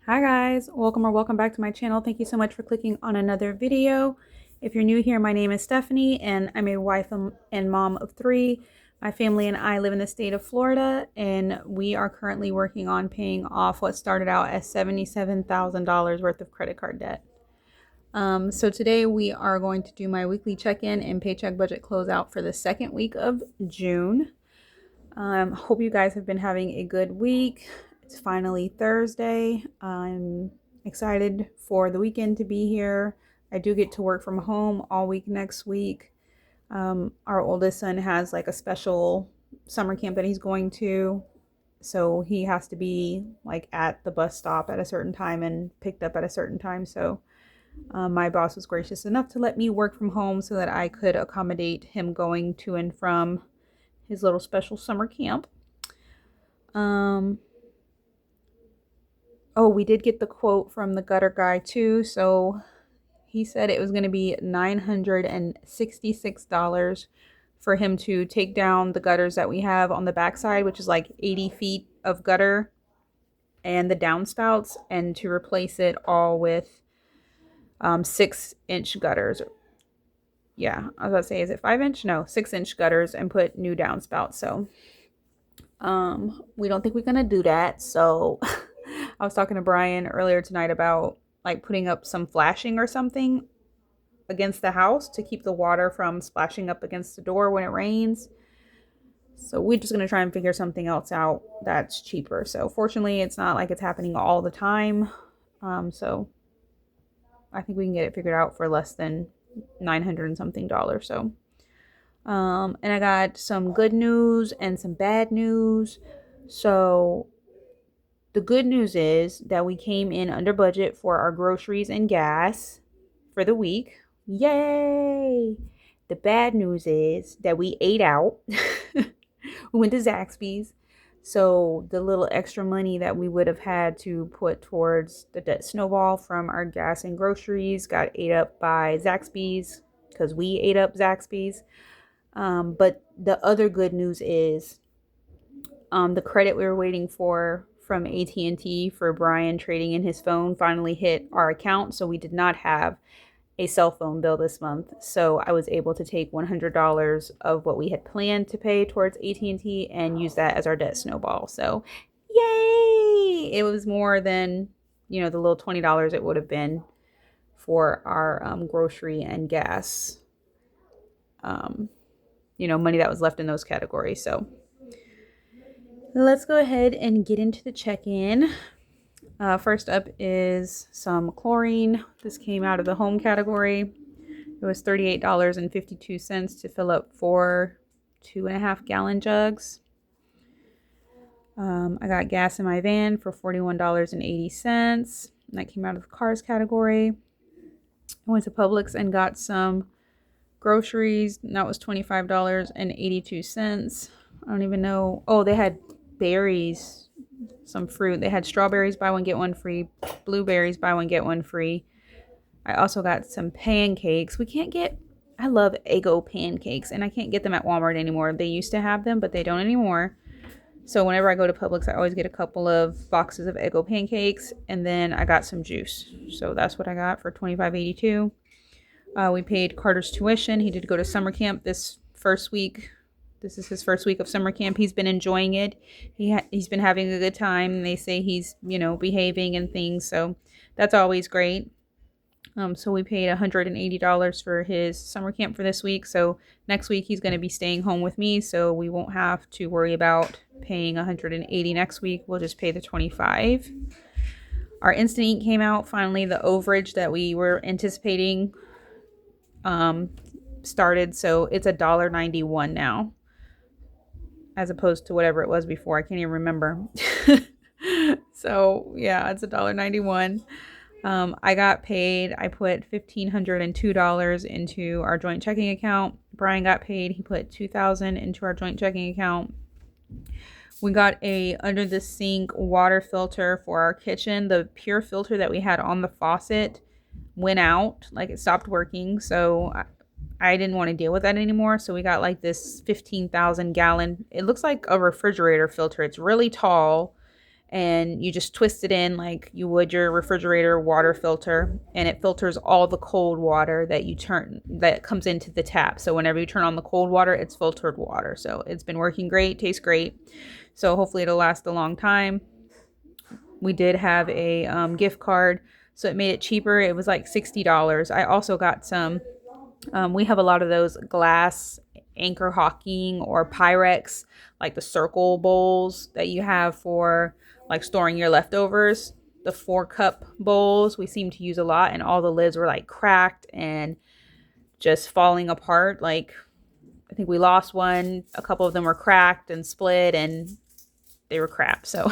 Hi guys, welcome back to my channel. Thank you so much for clicking on another video. If you're new here, my name is Stephanie and I'm a wife and mom of three. My family and I live in the state of Florida and we are currently working on paying off what started out as $77,000 worth of credit card debt. So today we are going to do my weekly check-in and paycheck budget closeout for the second week of June. Hope you guys have been having a good week. It's finally Thursday. I'm excited for the weekend to be here. I do get to work from home all week next week. Our oldest son has like a special summer camp that he's going to. So he has to be like at the bus stop at a certain time and picked up at a certain time. So my boss was gracious enough to let me work from home so that I could accommodate him going to and from his little special summer camp. Oh, we did get the quote from the gutter guy too. So he said it was going to be $966 for him to take down the gutters that we have on the backside, which is like 80 feet of gutter and the downspouts, and to replace it all with 6-inch gutters. Yeah, I was about to say, is it 5-inch? No, 6-inch gutters, and put new downspouts. So we don't think we're gonna do that. So I was talking to Brian earlier tonight about like putting up some flashing or something against the house to keep the water from splashing up against the door when it rains. So we're just gonna try and figure something else out that's cheaper. So fortunately, it's not like it's happening all the time. So I think we can get it figured out for less than $900 and something. So and I got some good news and some bad news. So the good news is that we came in under budget for our groceries and gas for the week. Yay! The bad news is that we ate out. We went to Zaxby's. So the little extra money that we would have had to put towards the debt snowball from our gas and groceries got ate up by Zaxby's because we ate up Zaxby's. But the other good news is the credit we were waiting for from AT&T for Brian trading in his phone finally hit our account. So we did not have a cell phone bill this month. So I was able to take $100 of what we had planned to pay towards AT&T and use that as our debt snowball. So yay! It was more than, the little $20 it would have been for our grocery and gas, money that was left in those categories. So let's go ahead and get into the check-in. First up is some chlorine. This came out of the home category. It was $38.52 to fill up 4 2.5-gallon jugs. I got gas in my van for $41.80. And that came out of the cars category. I went to Publix and got some groceries. And that was $25.82. I don't even know. Oh, they had berries. Some fruit. They had strawberries, buy one get one free, blueberries, buy one get one free. I also got some pancakes. I love Eggo pancakes, and I can't get them at Walmart anymore. They used to have them, but they don't anymore. So whenever I go to Publix, I always get a couple of boxes of Eggo pancakes, and then I got some juice. So that's what I got for $25.82. We paid Carter's tuition. He did go to summer camp this first week. This is his first week of summer camp. He's been enjoying it. He's been having a good time. They say he's, behaving and things. So that's always great. So we paid $180 for his summer camp for this week. So next week he's going to be staying home with me. So we won't have to worry about paying $180 next week. We'll just pay the $25. Our Instant Ink came out. Finally, the overage that we were anticipating started. So it's $1.91 now, as opposed to whatever it was before. I can't even remember. So yeah, it's $1.91. I got paid. I put $1,502 into our joint checking account. Brian got paid. He put $2,000 into our joint checking account. We got a under the sink water filter for our kitchen. The pure filter that we had on the faucet went out, like it stopped working. So I didn't want to deal with that anymore. So we got like this 15,000 gallon, it looks like a refrigerator filter. It's really tall and you just twist it in like you would your refrigerator water filter, and it filters all the cold water that comes into the tap. So whenever you turn on the cold water, it's filtered water. So it's been working great, tastes great. So hopefully it'll last a long time. We did have a gift card, so it made it cheaper. It was like $60. I also got some. We have a lot of those glass anchor hocking or Pyrex, like the circle bowls that you have for like storing your leftovers. The 4-cup bowls we seem to use a lot, and all the lids were like cracked and just falling apart. Like, I think we lost one. A couple of them were cracked and split, and they were crap. So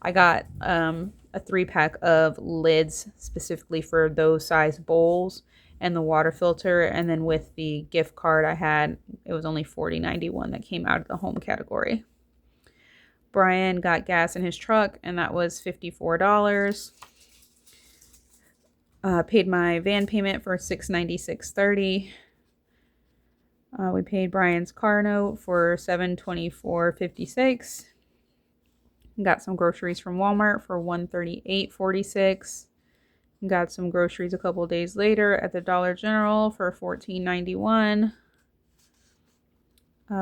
I got a 3-pack of lids specifically for those size bowls and the water filter. And then with the gift card I had, it was only $40.91 that came out of the home category. Brian got gas in his truck, and that was $54. Paid my van payment for $696.30. We paid Brian's car note for $724.56. Got some groceries from Walmart for $138.46. Got some groceries a couple days later at the Dollar General for $14.91.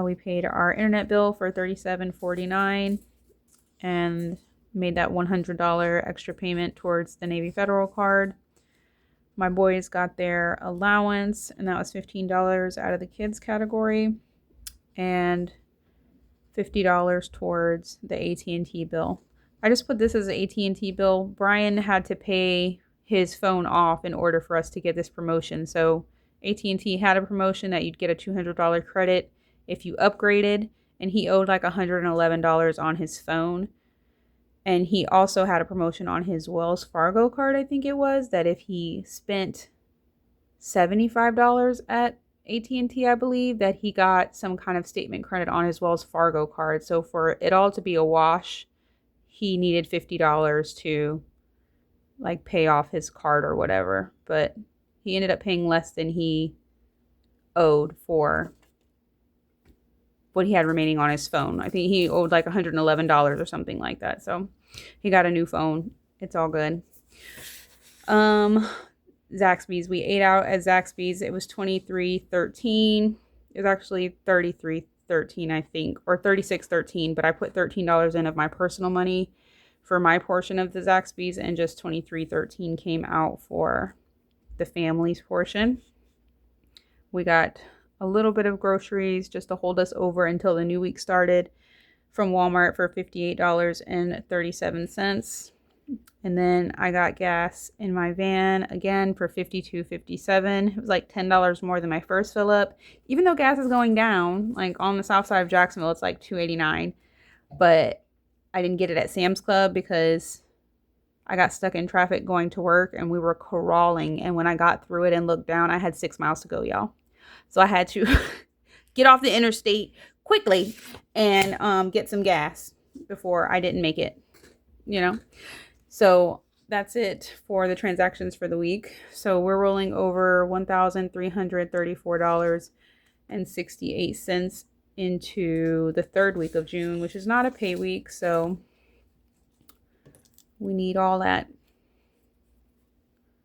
We paid our internet bill for $37.49 and made that $100 extra payment towards the Navy Federal card. My boys got their allowance, and that was $15 out of the kids category, and $50 towards the AT&T bill. I just put this as an AT&T bill. Brian had to pay his phone off in order for us to get this promotion. So AT&T had a promotion that you'd get a $200 credit if you upgraded, and he owed like $111 on his phone. And he also had a promotion on his Wells Fargo card, I think it was, that if he spent $75 at AT&T, I believe, that he got some kind of statement credit on his Wells Fargo card. So for it all to be a wash, he needed $50 to like pay off his card or whatever. But he ended up paying less than he owed for what he had remaining on his phone. I think he owed like $111 or something like that. So he got a new phone. It's all good. Zaxby's. We ate out at Zaxby's. It was $23.13. It was actually $33.13, I think, or $36.13, but I put $13 in of my personal money for my portion of the Zaxby's, and just $23.13 came out for the family's portion. We got a little bit of groceries just to hold us over until the new week started from Walmart for $58.37. And then I got gas in my van again for $52.57. It was like $10 more than my first fill up. Even though gas is going down, like on the south side of Jacksonville, it's like $2.89. But I didn't get it at Sam's Club because I got stuck in traffic going to work, and we were crawling. And when I got through it and looked down, I had 6 miles to go, y'all. So I had to get off the interstate quickly and get some gas before I didn't make it, you know. So that's it for the transactions for the week. So we're rolling over $1,334.68 into the third week of June, which is not a pay week. So we need all that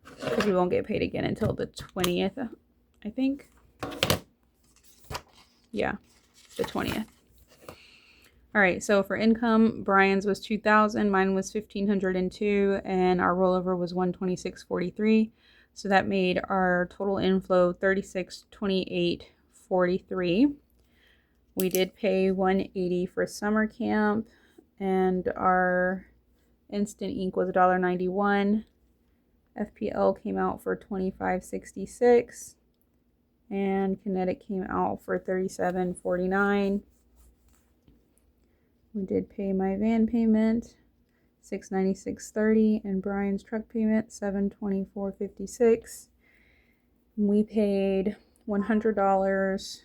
because we won't get paid again until the 20th, I think. Yeah, the 20th. All right, so for income, Brian's was $2,000, mine was $1,502, and our rollover was $126.43. So that made our total inflow $3628.43. We did pay $180 for summer camp, and our instant ink was $1.91. FPL came out for $25.66. And Kinetic came out for $37.49. We did pay my van payment, $696.30, and Brian's truck payment, $724.56. We paid $100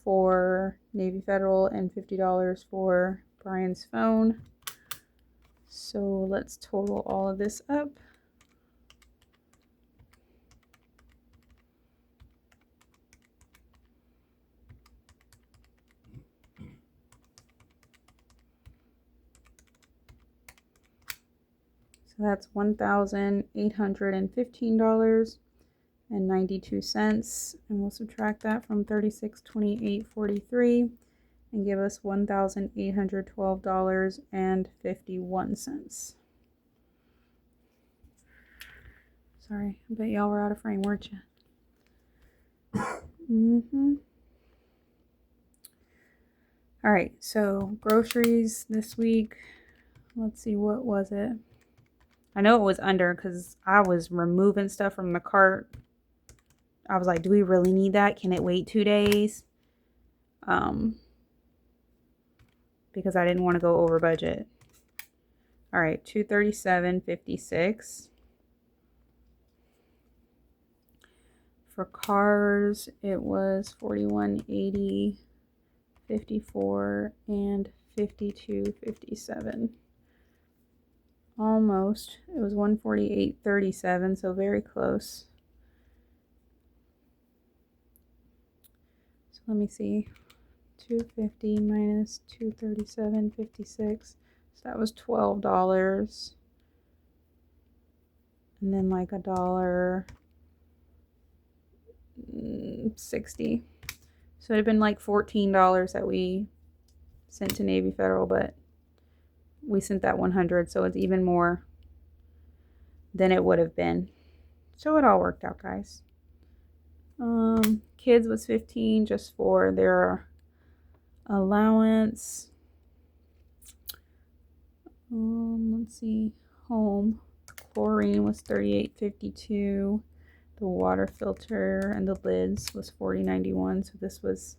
for Navy Federal and $50 for Brian's phone. So let's total all of this up. So that's $1,815.92. And we'll subtract that from 3628.43 and give us $1,812.51. Sorry, I bet y'all were out of frame, weren't you? All right, so groceries this week. Let's see, what was it? I know it was under because I was removing stuff from the cart. I was like, do we really need that? Can it wait 2 days? Because I didn't want to go over budget. All right, $237.56. For cars, it was $41.80.54 and $52.57. Almost. It was $148.37, so very close. So let me see. 250 minus 237.56. So that was $12. And then like $1.60. So it'd have been like $14 that we sent to Navy Federal, but we sent that 100, so it's even more than it would have been. So it all worked out, guys. Kids was $15 just for their allowance. Let's see. Home chlorine was $38.52. The water filter and the lids was $40.91. So this was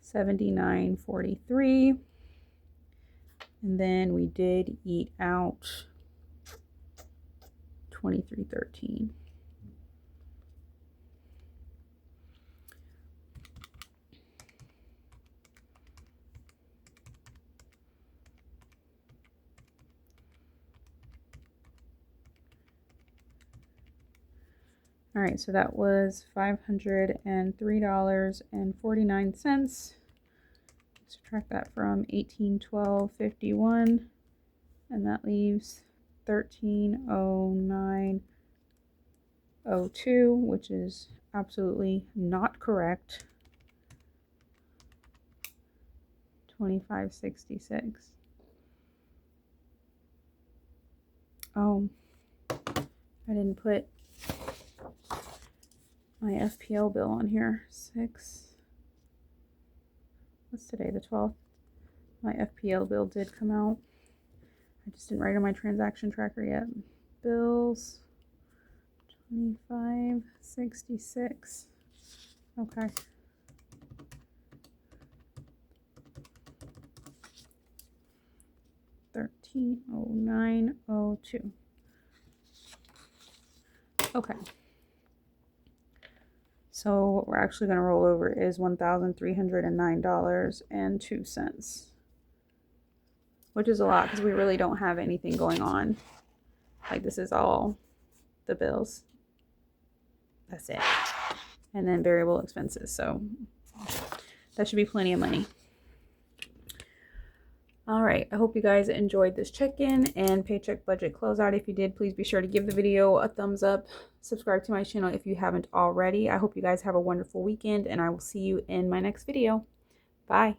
$79.43. And then we did eat out $23.13. All right, so that was $503.49. Subtract that from $1812.51, and that leaves $1309.02, which is absolutely not correct. $25.66. Oh, I didn't put my FPL bill on here. What's today, the 12th? My FPL bill did come out. I just didn't write on my transaction tracker yet. Bills, $25.66. Okay. $1309.02. Okay. So what we're actually going to roll over is $1,309.02, which is a lot because we really don't have anything going on. Like, this is all the bills. That's it. And then variable expenses. So that should be plenty of money. All right, I hope you guys enjoyed this check-in and paycheck budget closeout. If you did, please be sure to give the video a thumbs up. Subscribe to my channel if you haven't already. I hope you guys have a wonderful weekend, and I will see you in my next video. Bye.